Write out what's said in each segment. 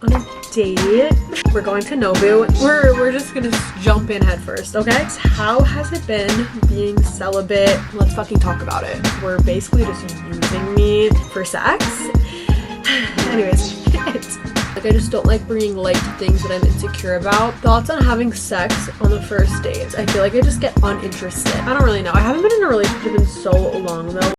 On a date. We're going to Nobu. We're just gonna jump in head first, okay? How has it been being celibate? Let's fucking talk about it. We're basically just using me for sex. Anyways, like I just don't like bringing light to things that I'm insecure about. Thoughts on having sex on the first date? I feel like I just get uninterested. I don't really know. I haven't been in a relationship in so long though.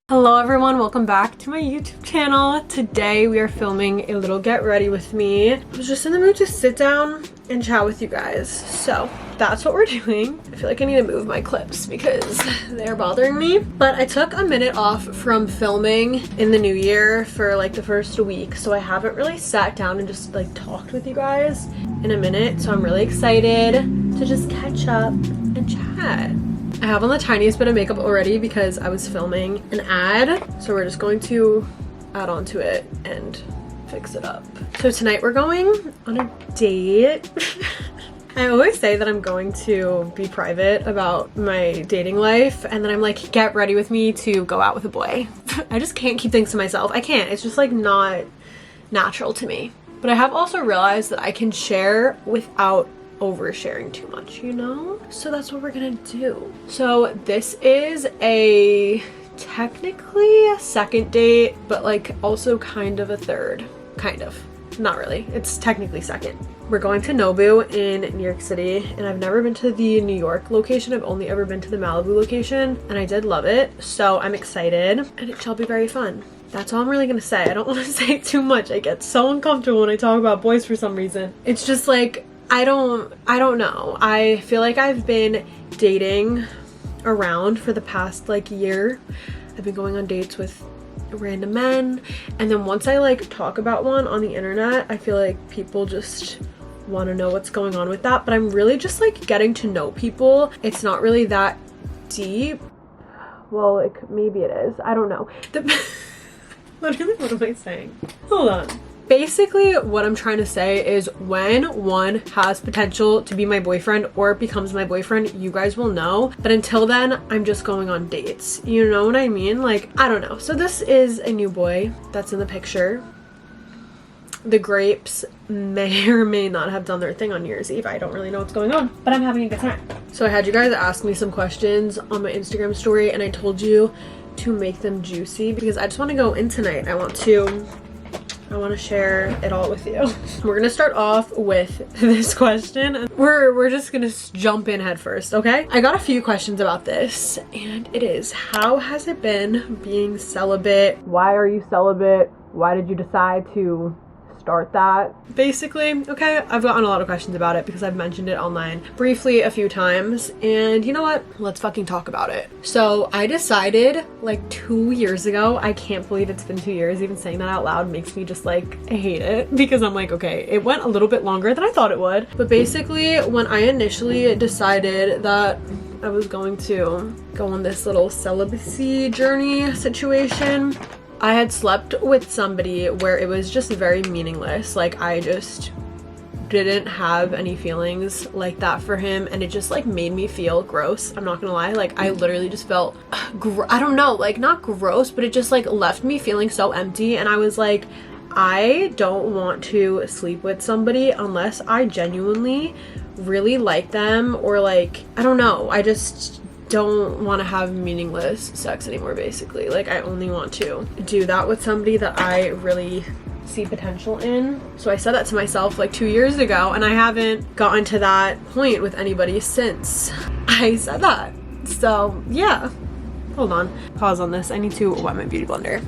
Hello everyone, welcome back to my YouTube channel. Today we are filming a little get ready with me. I was just in the mood to sit down and chat with you guys. So that's what we're doing. I feel like I need to move my clips because they're bothering me. But I took a minute off from filming in the new year for like the first week. So I haven't really sat down and just like talked with you guys in a minute. So I'm really excited to just catch up and chat. I have on the tiniest bit of makeup already because I was filming an ad. So we're just going to add on to it and fix it up. So tonight we're going on a date. I always say that I'm going to be private about my dating life and then I'm like, get ready with me to go out with a boy. I just can't keep things to myself. I can't. It's just like not natural to me. But I have also realized that I can share without oversharing too much, you know? So that's what we're gonna do. So this is technically a second date, but like also kind of a third. Kind of. Not really. It's technically second. We're going to Nobu in New York City, and I've never been to the New York location. I've only ever been to the Malibu location, and I did love it. So I'm excited, and it shall be very fun. That's all I'm really gonna say. I don't want to say too much. I get so uncomfortable when I talk about boys for some reason. It's just like, I don't know. I feel like I've been dating around for the past like year. I've been going on dates with random men, and then once I like talk about one on the internet, I feel like people just want to know what's going on with that. But I'm really just like getting to know people. It's not really that deep. Well, like maybe it is. I don't know. Literally, what am I saying? Hold on. Basically, what I'm trying to say is when one has potential to be my boyfriend or becomes my boyfriend, you guys will know. But until then, I'm just going on dates. You know what I mean? Like, I don't know. So this is a new boy that's in the picture. The grapes may or may not have done their thing on New Year's Eve. I don't really know what's going on, but I'm having a good time. So I had you guys ask me some questions on my Instagram story, and I told you to make them juicy because I just want to go in tonight. I want to share it all with you. We're gonna start off with this question. We're just gonna jump in head first, okay? I got a few questions about this, and it is, how has it been being celibate? Why are you celibate? Why did you decide to start that? Basically, okay, I've gotten a lot of questions about it because I've mentioned it online briefly a few times, and you know what? Let's fucking talk about it. So I decided like 2 years ago, I can't believe it's been 2 years, even saying that out loud makes me just like, I hate it because I'm like, okay, it went a little bit longer than I thought it would. But basically, when I initially decided that I was going to go on this little celibacy journey situation, I had slept with somebody where it was just very meaningless. Like, I just didn't have any feelings like that for him, and it just like made me feel gross. I'm not gonna lie. Like, I literally just felt I don't know, like not gross, but it just like left me feeling so empty, and I was like, I don't want to sleep with somebody unless I genuinely really like them, or like, I don't know, I just don't want to have meaningless sex anymore. Basically, like, I only want to do that with somebody that I really see potential in. So I said that to myself like 2 years ago, and I haven't gotten to that point with anybody since I said that. So yeah, hold on, pause on this. I need to wet my beauty blender.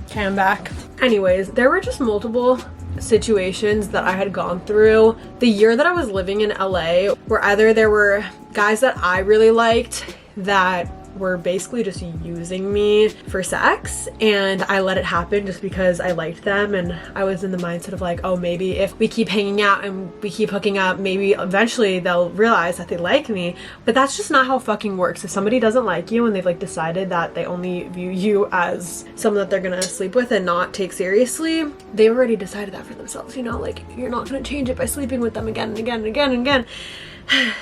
Okay, I'm back. Anyways, there were just multiple situations that I had gone through the year that I was living in LA, where either there were guys that I really liked that were basically just using me for sex, and I let it happen just because I liked them, and I was in the mindset of like, oh, maybe if we keep hanging out and we keep hooking up, maybe eventually they'll realize that they like me. But that's just not how it fucking works. If somebody doesn't like you and they've like decided that they only view you as someone that they're gonna sleep with and not take seriously, they've already decided that for themselves, you know? Like, you're not gonna change it by sleeping with them again and again and again and again.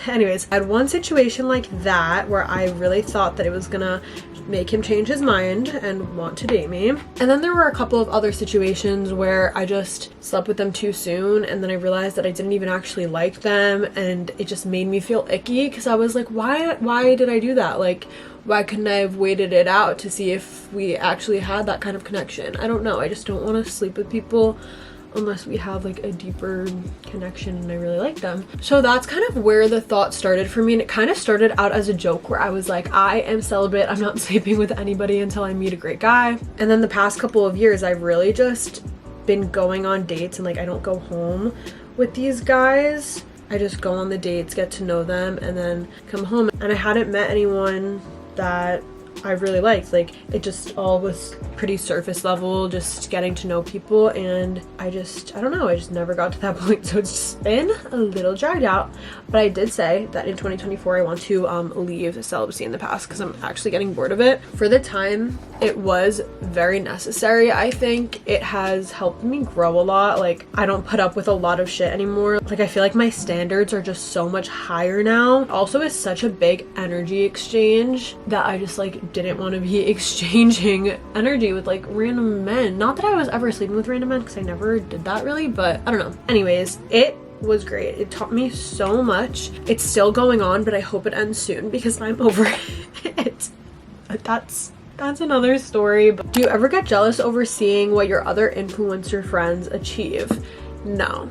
Anyways, I had one situation like that where I really thought that it was gonna make him change his mind and want to date me. And then there were a couple of other situations where I just slept with them too soon, and then I realized that I didn't even actually like them, and it just made me feel icky because I was like, why did I do that? Like, why couldn't I have waited it out to see if we actually had that kind of connection? I don't know. I just don't want to sleep with people unless we have like a deeper connection and I really like them. So that's kind of where the thought started for me, and it kind of started out as a joke where I was like, I am celibate, I'm not sleeping with anybody until I meet a great guy. And then the past couple of years I've really just been going on dates, and like I don't go home with these guys. I just go on the dates, get to know them, and then come home. And I hadn't met anyone that I really liked. Like, it just all was pretty surface level, just getting to know people, and I don't know, I just never got to that point. So it's just been a little dragged out. But I did say that in 2024 I want to leave celibacy in the past because I'm actually getting bored of it. For the time, it was very necessary. I think it has helped me grow a lot. Like, I don't put up with a lot of shit anymore. Like, I feel like my standards are just so much higher now. Also, it's such a big energy exchange that I just like didn't want to be exchanging energy with like random men. Not that I was ever sleeping with random men, because I never did that really, but I don't know. Anyways, it was great. It taught me so much. It's still going on, but I hope it ends soon because I'm over it. But that's another story. But do you ever get jealous over seeing what your other influencer friends achieve? No.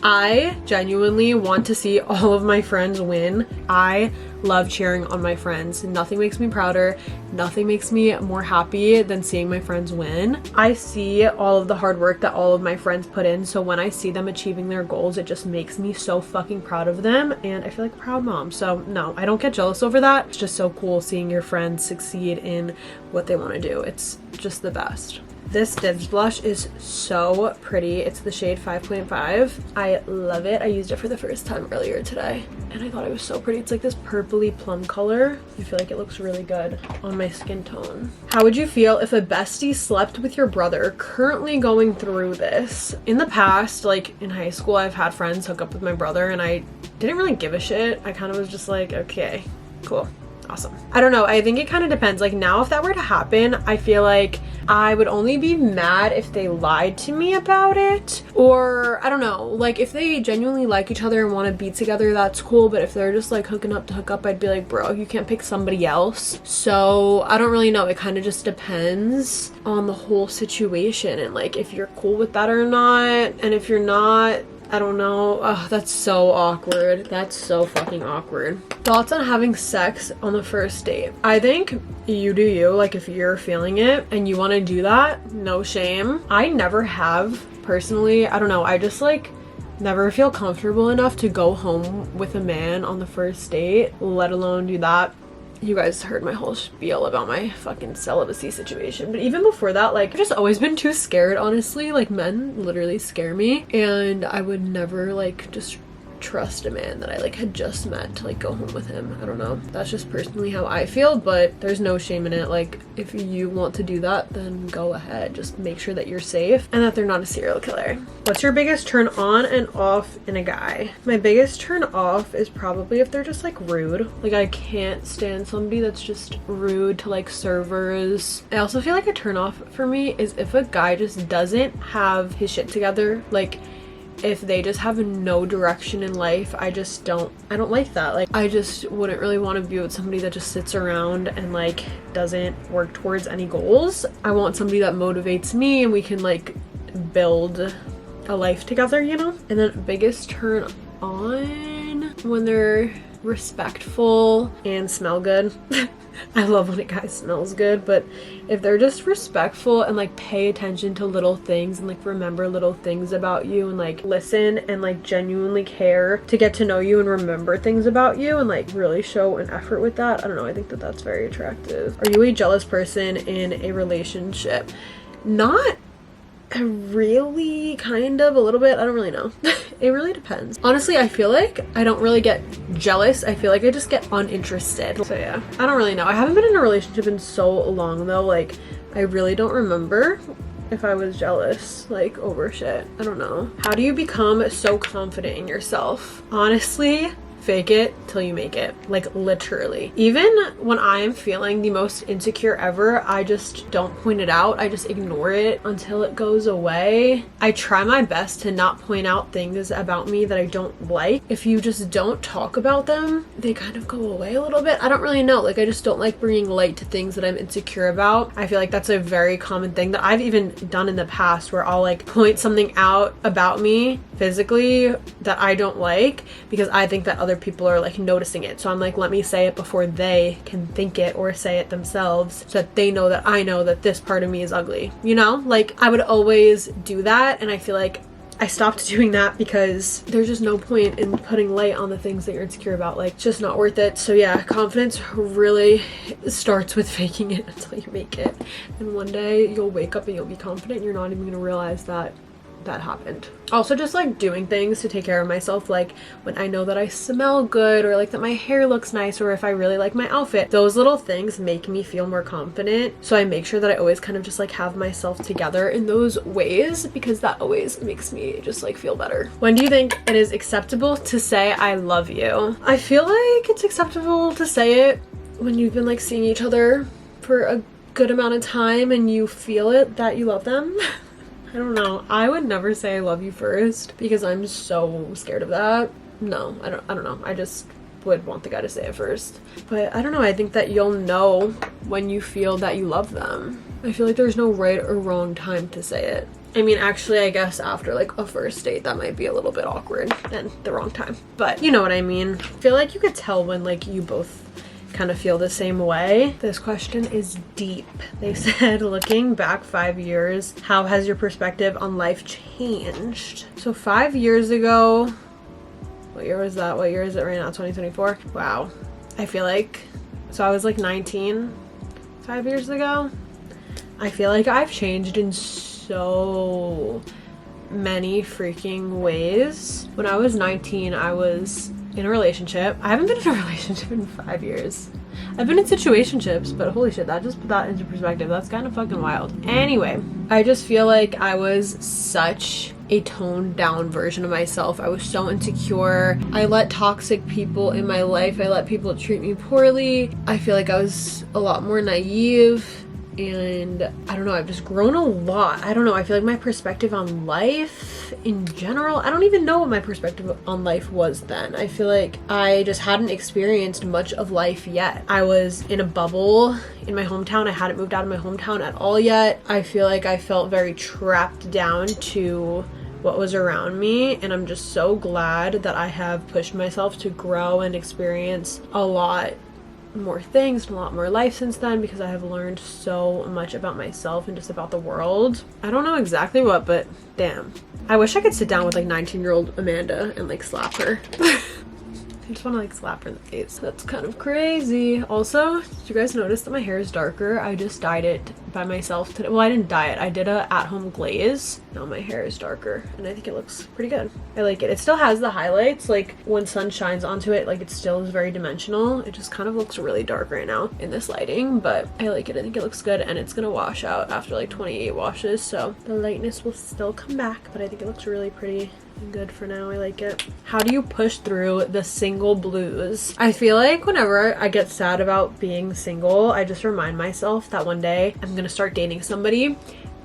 I genuinely want to see all of my friends win. I love cheering on my friends. Nothing makes me prouder. Nothing makes me more happy than seeing my friends win. I see all of the hard work that all of my friends put in, so when I see them achieving their goals, it just makes me so fucking proud of them, and I feel like a proud mom. So no, I don't get jealous over that. It's just so cool seeing your friends succeed in what they want to do. It's just the best. This Divs blush is so pretty. It's the shade 5.5. I love it. I used it for the first time earlier today, and I thought it was so pretty. It's like this purpley plum color. I feel like it looks really good on my skin tone. How would you feel if a bestie slept with your brother currently going through this? In the past, like in high school, I've had friends hook up with my brother, and I didn't really give a shit. I kind of was just like, okay, cool. Awesome. I don't know. I think it kind of depends. Like now, if that were to happen, I feel like I would only be mad if they lied to me about it. Or I don't know, like if they genuinely like each other and want to be together, that's cool. But if they're just like hooking up to hook up, I'd be like, bro, you can't pick somebody else. So I don't really know. It kind of just depends on the whole situation and like if you're cool with that or not. And if you're not, I don't know. Oh, that's so awkward. That's so fucking awkward. Thoughts on having sex on the first date? I think you do you. Like if you're feeling it and you want to do that, no shame. I never have personally. I don't know. I just like never feel comfortable enough to go home with a man on the first date, let alone do that. You guys heard my whole spiel about my fucking celibacy situation, but even before that, like I've just always been too scared, honestly. Like men literally scare me, and I would never like just trust a man that I like had just met to like go home with him. I don't know, that's just personally how I feel, but there's no shame in it. Like if you want to do that, then go ahead. Just make sure that you're safe and that they're not a serial killer. What's your biggest turn on and off in a guy? My biggest turn off is probably if they're just like rude. Like I can't stand somebody that's just rude to like servers. I also feel like a turn off for me is if a guy just doesn't have his shit together. Like if they just have no direction in life, I don't like that. Like I just wouldn't really want to be with somebody that just sits around and like doesn't work towards any goals. I want somebody that motivates me and we can like build a life together, you know? And then biggest turn on, when they're respectful and smell good. I love when a guy smells good, but if they're just respectful and like pay attention to little things and like remember little things about you and like listen and like genuinely care to get to know you and remember things about you and like really show an effort with that, I don't know, I think that that's very attractive. Are you a jealous person in a relationship? Not really, kind of, a little bit. I don't really know. It really depends. Honestly, I feel like I don't really get jealous. I feel like I just get uninterested. So yeah, I don't really know. I haven't been in a relationship in so long though. Like I really don't remember if I was jealous like over shit. I don't know. How do you become so confident in yourself? Honestly, Fake it till you make it. Like literally. Even when I am feeling the most insecure ever, I just don't point it out. I just ignore it until it goes away. I try my best to not point out things about me that I don't like. If you just don't talk about them, they kind of go away a little bit. I don't really know. Like I just don't like bringing light to things that I'm insecure about. I feel like that's a very common thing that I've even done in the past, where I'll like point something out about me physically that I don't like because I think that other people are like noticing it. So I'm like, let me say it before they can think it or say it themselves, so that they know that I know that this part of me is ugly, you know? Like I would always do that, and I feel like I stopped doing that because there's just no point in putting light on the things that you're insecure about. Like, it's just not worth it. So yeah, confidence really starts with faking it until you make it. And one day you'll wake up and you'll be confident and you're not even gonna realize that that happened. Also, just like doing things to take care of myself, like when I know that I smell good, or like that my hair looks nice, or if I really like my outfit, those little things make me feel more confident. So I make sure that I always kind of just like have myself together in those ways, because that always makes me just like feel better. When do you think it is acceptable to say I love you? I feel like it's acceptable to say it when you've been like seeing each other for a good amount of time and you feel it that you love them. I don't know. I would never say I love you first because I'm so scared of that. No, I don't know. I just would want the guy to say it first. But I don't know. I think that you'll know when you feel that you love them. I feel like there's no right or wrong time to say it. I mean, actually, I guess after like a first date, that might be a little bit awkward and the wrong time. But you know what I mean. I feel like you could tell when like you both kind of feel the same way. This question is deep. They said, looking back 5 years, how has your perspective on life changed? So 5 years ago, what year was that? What year is it right now? 2024? Wow. I feel like, so I was like 19 5 years ago. I feel like I've changed in so many freaking ways. When I was 19, I was in a relationship. I haven't been in a relationship in 5 years. I've been in situationships, but holy shit, that just put that into perspective. That's kind of fucking wild. Anyway, I just feel like I was such a toned down version of myself. I was so insecure. I let toxic people in my life, I let people treat me poorly. I feel like I was a lot more naive. And I don't know, I've just grown a lot. I don't know, I feel like my perspective on life in general, I don't even know what my perspective on life was then. I feel like I just hadn't experienced much of life yet. I was in a bubble in my hometown. I hadn't moved out of my hometown at all yet. I feel like I felt very trapped down to what was around me, and I'm just so glad that I have pushed myself to grow and experience a lot more things and a lot more life since then, because I have learned so much about myself and just about the world. I don't know exactly what, but damn. I wish I could sit down with like 19-year-old Amanda and like slap her. I just want to like slap her in the face. That's kind of crazy. Also, did you guys notice that my hair is darker? I just dyed it by myself today. Well, I didn't dye it. I did a at-home glaze. Now my hair is darker and I think it looks pretty good. I like it. It still has the highlights. Like when sun shines onto it, like it still is very dimensional. It just kind of looks really dark right now in this lighting, but I like it. I think it looks good, and it's gonna wash out after like 28 washes, so the lightness will still come back, but I think it looks really pretty. Good for now. I like it. How do you push through the single blues? I feel like whenever I get sad about being single, I just remind myself that one day I'm gonna start dating somebody and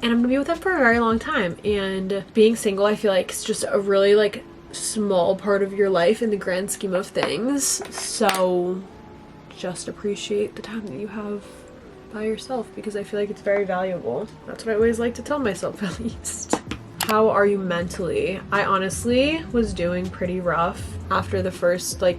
I'm gonna be with them for a very long time. And being single, I feel like it's just a really like small part of your life in the grand scheme of things. So just appreciate the time that you have by yourself, because I feel like it's very valuable. That's what I always like to tell myself, at least. How are you mentally? I honestly was doing pretty rough after the first like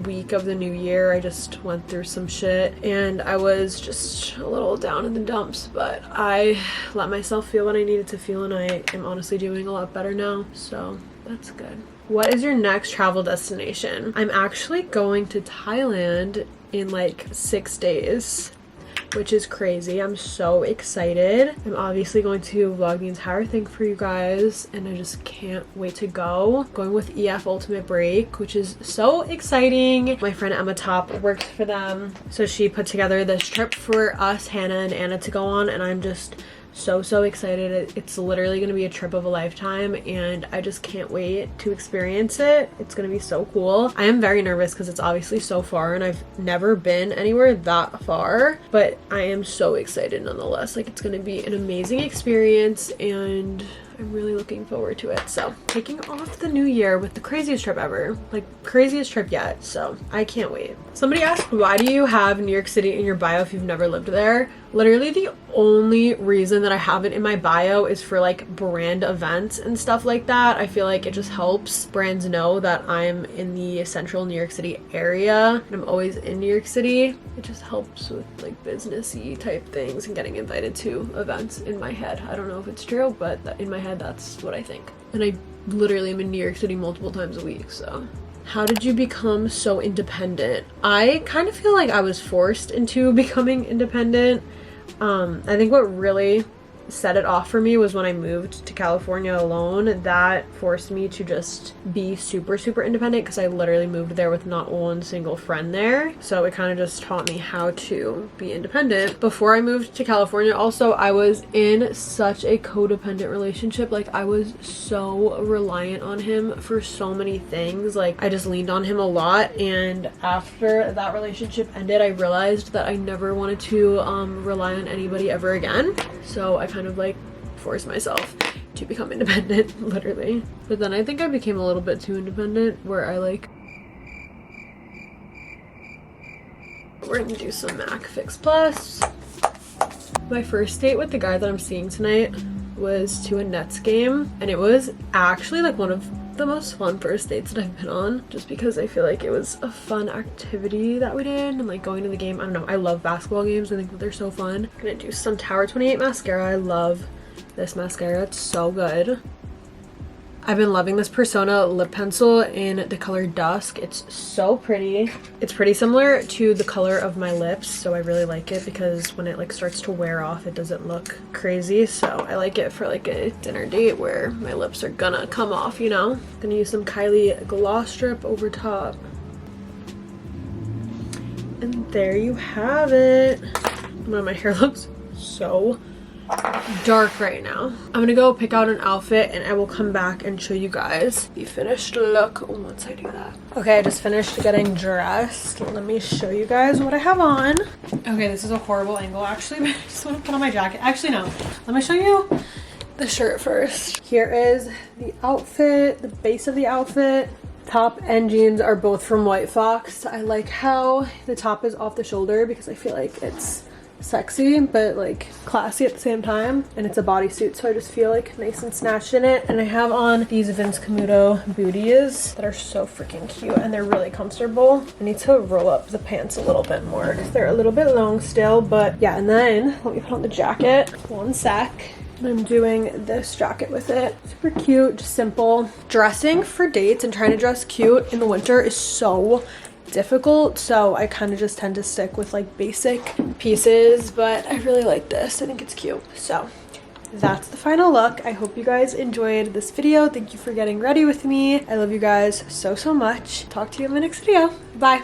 week of the new year. I just went through some shit and I was just a little down in the dumps, but I let myself feel what I needed to feel, and I am honestly doing a lot better now, so that's good. What is your next travel destination? I'm actually going to Thailand in like 6 days, which is crazy. I'm so excited. I'm obviously going to vlog the entire thing for you guys, and I just can't wait to go. Going with EF Ultimate Break, which is so exciting. My friend Emma Top works for them, so she put together this trip for us, Hannah and Anna, to go on, and I'm just so excited. It's literally going to be a trip of a lifetime, and I just can't wait to experience it. It's going to be so cool. I am very nervous because it's obviously so far and I've never been anywhere that far, but I am so excited nonetheless. Like, it's going to be an amazing experience and I'm really looking forward to it. So kicking off the new year with the craziest trip ever, like craziest trip yet. So I can't wait. Somebody asked, why do you have New York City in your bio if you've never lived there? Literally the only reason that I have it in my bio is for like brand events and stuff like that. I feel like it just helps brands know that I'm in the central New York City area and I'm always in New York City. It just helps with like businessy type things and getting invited to events in my head. I don't know if it's true, but in my head that's what I think. And I literally am in New York City multiple times a week, so. How did you become so independent? I kind of feel like I was forced into becoming independent. I think what really set it off for me was when I moved to California alone. That forced me to just be super independent because I literally moved there with not one single friend there. So it kind of just taught me how to be independent. Before I moved to California also, I was in such a codependent relationship. Like, I was so reliant on him for so many things. Like, I just leaned on him a lot, and after that relationship ended, I realized that I never wanted to rely on anybody ever again. So I kind of like forced myself to become independent, literally. But then I think I became a little bit too independent where I like, we're gonna do some MAC Fix Plus. My first date with the guy that I'm seeing tonight was to a Nets game, and it was actually like one of the most fun first dates that I've been on, just because I feel like it was a fun activity that we did, and like going to the game, I don't know, I love basketball games. I think that they're so fun. I'm gonna do some Tower 28 mascara. I love this mascara, it's so good. I've been loving this Persona lip pencil in the color Dusk. It's so pretty. It's pretty similar to the color of my lips, so I really like it because when it like starts to wear off, it doesn't look crazy. So I like it for like a dinner date where my lips are gonna come off, you know? Gonna use some Kylie gloss strip over top. And there you have it. Oh, my hair looks so dark right now. I'm gonna go pick out an outfit and I will come back and show you guys the finished look once I do that. Okay, I just finished getting dressed. Let me show you guys what I have on. Okay, this is a horrible angle actually, but I just want to put on my jacket. Actually, no. Let me show you the shirt first. Here is the outfit, the base of the outfit. Top and jeans are both from White Fox. I like how the top is off the shoulder because I feel like it's sexy but like classy at the same time, and it's a bodysuit, so I just feel like nice and snatched in it. And I have on these Vince Camuto booties that are so freaking cute and they're really comfortable. I need to roll up the pants a little bit more because they're a little bit long still, but yeah. And then let me put on the jacket. One sec. I'm doing this jacket with it. Super cute, just simple. Dressing for dates and trying to dress cute in the winter is so difficult, so I kind of just tend to stick with like basic pieces, but I really like this. I think it's cute. So that's the final look. I hope you guys enjoyed this video. Thank you for getting ready with me. I love you guys so much. Talk to you in my next video. Bye.